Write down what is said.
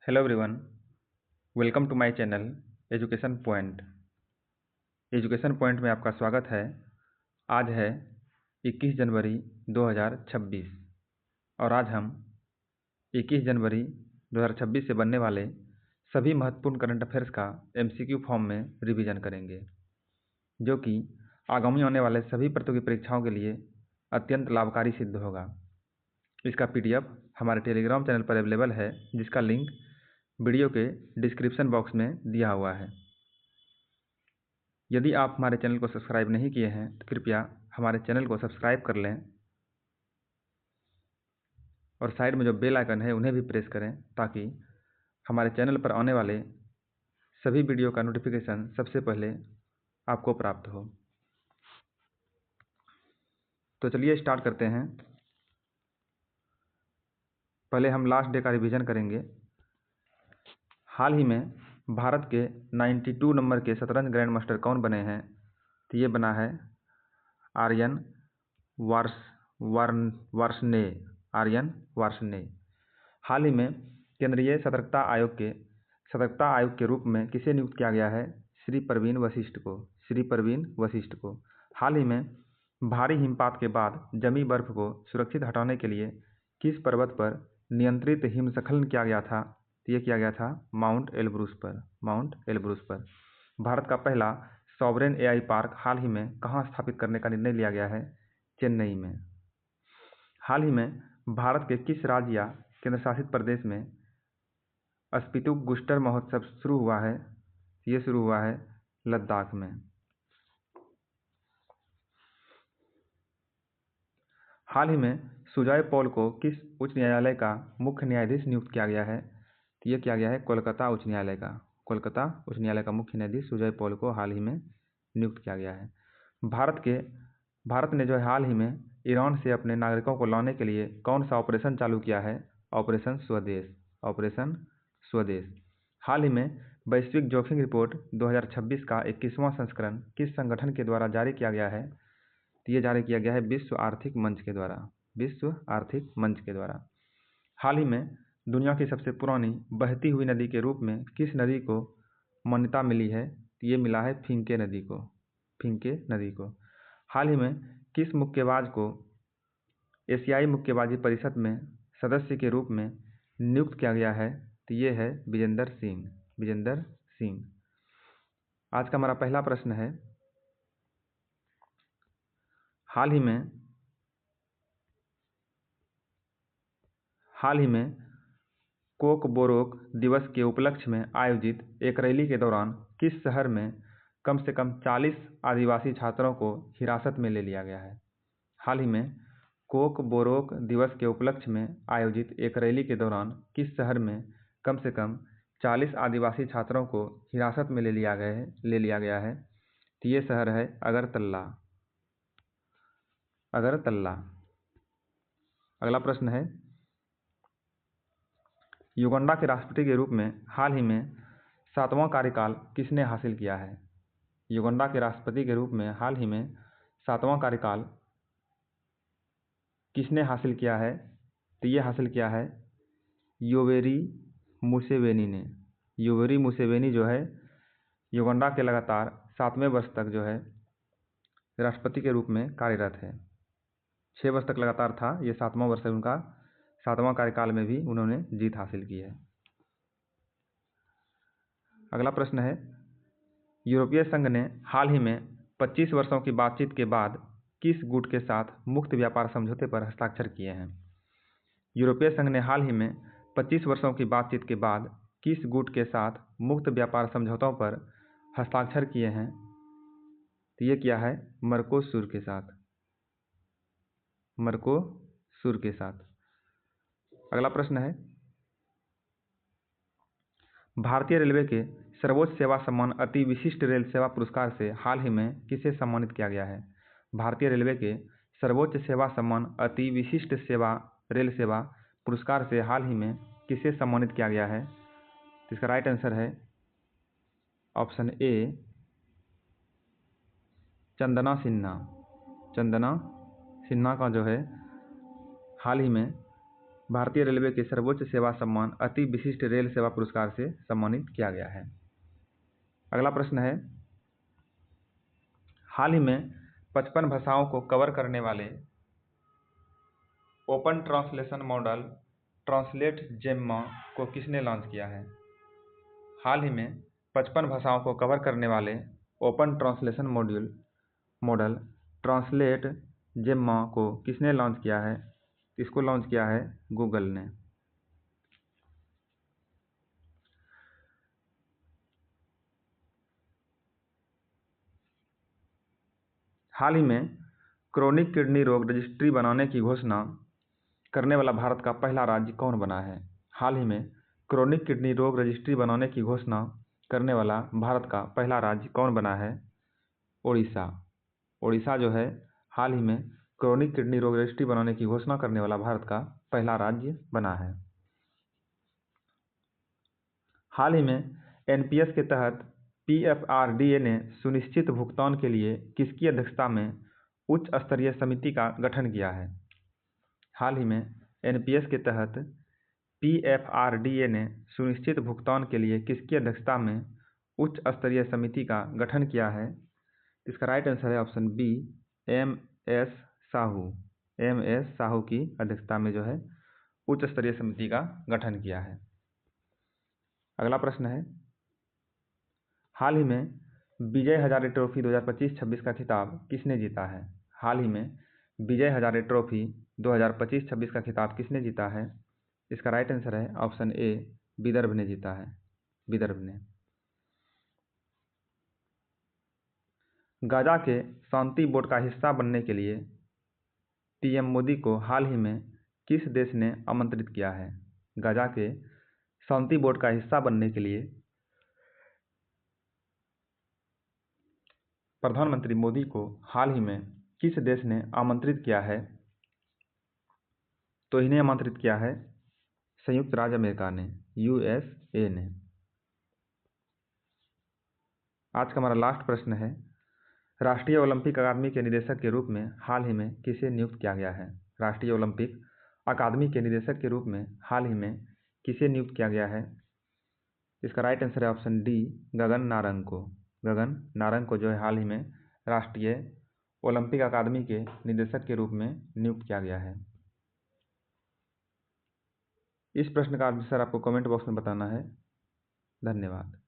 Hello everyone, welcome to my channel education point. Education point में आपका स्वागत है। आज है 21 जनवरी 2026 और आज हम 21 जनवरी 2026 से बनने वाले सभी महत्वपूर्ण करंट अफेयर्स का एमसीक्यू फॉर्म में रिवीजन करेंगे, जो कि आगामी आने वाले सभी प्रतियोगी परीक्षाओं के लिए अत्यंत लाभकारी सिद्ध होगा। इसका पीडीएफ हमारे टेलीग्राम चैनल पर अवेलेबल है, जिसका लिंक वीडियो के डिस्क्रिप्शन बॉक्स में दिया हुआ है। यदि आप हमारे चैनल को सब्सक्राइब नहीं किए हैं तो कृपया हमारे चैनल को सब्सक्राइब कर लें और साइड में जो बेल आइकन है उन्हें भी प्रेस करें, ताकि हमारे चैनल पर आने वाले सभी वीडियो का नोटिफिकेशन सबसे पहले आपको प्राप्त हो। तो चलिए स्टार्ट करते हैं। पहले हम लास्ट डे का रिवीजन करेंगे। हाल ही में भारत के 92 नंबर के शतरंज ग्रैंड मास्टर कौन बने हैं? तो ये बना है आर्यन वार्ष्णे। आर्यन वार्ष्णे। हाल ही में केंद्रीय सतर्कता आयोग के रूप में किसे नियुक्त किया गया है? श्री प्रवीण वशिष्ठ को। श्री प्रवीण वशिष्ठ को। हाल ही में भारी हिमपात के बाद जमी बर्फ को सुरक्षित हटाने के लिए किस पर्वत पर नियंत्रित हिमस्खलन किया गया था? तो ये किया गया था माउंट एलब्रूस पर। माउंट एलब्रूस पर। भारत का पहला सॉवरेन एआई पार्क हाल ही में कहाँ स्थापित करने का निर्णय लिया गया है? चेन्नई में। हाल ही में भारत के किस राज्य या केंद्र शासित प्रदेश में स्पितुक महोत्सव शुरू हुआ है? ये शुरू हुआ है लद्दाख में। हाल ही में सुजय पॉल को किस उच्च न्यायालय का मुख्य न्यायाधीश नियुक्त किया गया है? तो ये किया गया है कोलकाता उच्च न्यायालय का। कोलकाता उच्च न्यायालय का मुख्य न्यायाधीश सुजय पॉल को हाल ही में नियुक्त किया गया है। भारत ने जो है हाल ही में ईरान से अपने नागरिकों को लाने के लिए कौन सा ऑपरेशन चालू किया है? ऑपरेशन स्वदेश। ऑपरेशन स्वदेश। हाल ही में वैश्विक जोखिम रिपोर्ट 2026 का 21वां संस्करण किस संगठन के द्वारा जारी किया गया है? तो ये जारी किया गया है विश्व आर्थिक मंच के द्वारा। विश्व आर्थिक मंच के द्वारा। हाल ही में दुनिया की सबसे पुरानी बहती हुई नदी के रूप में किस नदी को मान्यता मिली है? तो ये मिला है फिंके नदी को। फिंके नदी को। हाल ही में किस मुक्केबाज को एशियाई मुक्केबाजी परिषद में सदस्य के रूप में नियुक्त किया गया है? तो ये है विजेंदर सिंह। विजेंदर सिंह। आज का हमारा पहला प्रश्न है, हाल ही में कोक बोरोक दिवस के उपलक्ष्य में आयोजित एक रैली के दौरान किस शहर में कम से कम 40 आदिवासी छात्रों को हिरासत में ले लिया गया है? हाल ही में कोक बोरोक दिवस के उपलक्ष्य में आयोजित एक रैली के दौरान किस शहर में कम से कम 40 आदिवासी छात्रों को हिरासत में ले लिया गया है? तो ये शहर है अगरतला। अगरतला। अगला प्रश्न है, युगांडा के राष्ट्रपति के रूप में हाल ही में 7वां कार्यकाल किसने हासिल किया है? युगांडा के राष्ट्रपति के रूप में हाल ही में 7वां कार्यकाल किसने हासिल किया है? तो ये हासिल किया है योवेरी मुसेवेनी ने। योवेरी मुसेवेनी जो है युगांडा के लगातार 7वें वर्ष तक जो है राष्ट्रपति के रूप में कार्यरत है। 6 वर्ष तक लगातार था, ये 7वां वर्ष है उनका। 7वां कार्यकाल में भी उन्होंने जीत हासिल की है। अगला प्रश्न है, यूरोपीय संघ ने हाल ही में 25 वर्षों की बातचीत के बाद किस गुट के साथ मुक्त व्यापार समझौते पर हस्ताक्षर किए हैं? यूरोपीय संघ ने हाल ही में 25 वर्षों की बातचीत के बाद किस गुट के साथ मुक्त व्यापार समझौतों पर हस्ताक्षर किए हैं? तो ये किया है मर्कोसुर के साथ। मर्कोसुर के साथ। अगला प्रश्न है, भारतीय रेलवे के सर्वोच्च सेवा सम्मान अति विशिष्ट रेल सेवा पुरस्कार से हाल ही में किसे सम्मानित किया गया है? भारतीय रेलवे के सर्वोच्च सेवा सम्मान अति विशिष्ट रेल सेवा पुरस्कार से हाल ही में किसे सम्मानित किया गया है? तो इसका राइट आंसर है ऑप्शन ए, चंदना सिन्हा। चंदना सिन्हा का जो है हाल ही में भारतीय रेलवे के सर्वोच्च सेवा सम्मान अति विशिष्ट रेल सेवा पुरस्कार से सम्मानित किया गया है। अगला प्रश्न है, हाल ही में 55 भाषाओं को कवर करने वाले open translation model translate Gemma को किसने लॉन्च किया है? हाल ही में 55 भाषाओं को कवर करने वाले open translation model translate Gemma को किसने लॉन्च किया है? इसको लॉन्च किया है गूगल ने। हाल ही में क्रोनिक किडनी रोग रजिस्ट्री बनाने की घोषणा करने वाला भारत का पहला राज्य कौन बना है? हाल ही में क्रोनिक किडनी रोग रजिस्ट्री बनाने की घोषणा करने वाला भारत का पहला राज्य कौन बना है? ओडिशा। ओडिशा जो है हाल ही में क्रोनिक किडनी रोग रजिस्ट्री बनाने की घोषणा करने वाला भारत का पहला राज्य बना है। हाल ही में एनपीएस के तहत पीएफआरडीए ने सुनिश्चित भुगतान के लिए किसकी अध्यक्षता में उच्च स्तरीय समिति का गठन किया है? हाल ही में एनपीएस के तहत पीएफआरडीए ने सुनिश्चित भुगतान के लिए किसकी अध्यक्षता में उच्च स्तरीय समिति का गठन किया है? इसका राइट आंसर है option B, MS. Sahu. MS. Sahu की अध्यक्षता में जो है उच्च स्तरीय समिति का गठन किया है। अगला प्रश्न है, हाल ही में विजय हजारे ट्रॉफी 2025-26 का खिताब किसने जीता है? हाल ही में विजय हजारे ट्रॉफी 2025-26 का खिताब किसने जीता है? इसका राइट आंसर है ऑप्शन ए, विदर्भ ने जीता है। विदर्भ ने। गाजा के शांति बोर्ड का हिस्सा बनने के लिए पीएम मोदी को हाल ही में किस देश ने आमंत्रित किया है? गाजा के शांति बोर्ड का हिस्सा बनने के लिए प्रधानमंत्री मोदी को हाल ही में किस देश ने आमंत्रित किया है? तो इन्हें आमंत्रित किया है संयुक्त राज्य अमेरिका ने, यूएसए ने। आज का हमारा लास्ट प्रश्न है, राष्ट्रीय ओलंपिक अकादमी के निदेशक के रूप में हाल ही में किसे नियुक्त किया गया है? राष्ट्रीय ओलंपिक अकादमी के निदेशक के रूप में हाल ही में किसे नियुक्त किया गया है? इसका राइट आंसर है ऑप्शन डी, गगन नारंग को। गगन नारंग को जो है हाल ही में राष्ट्रीय ओलंपिक अकादमी के निदेशक के रूप में नियुक्त किया गया है। इस प्रश्न का आंसर आपको कमेंट बॉक्स में बताना है। धन्यवाद।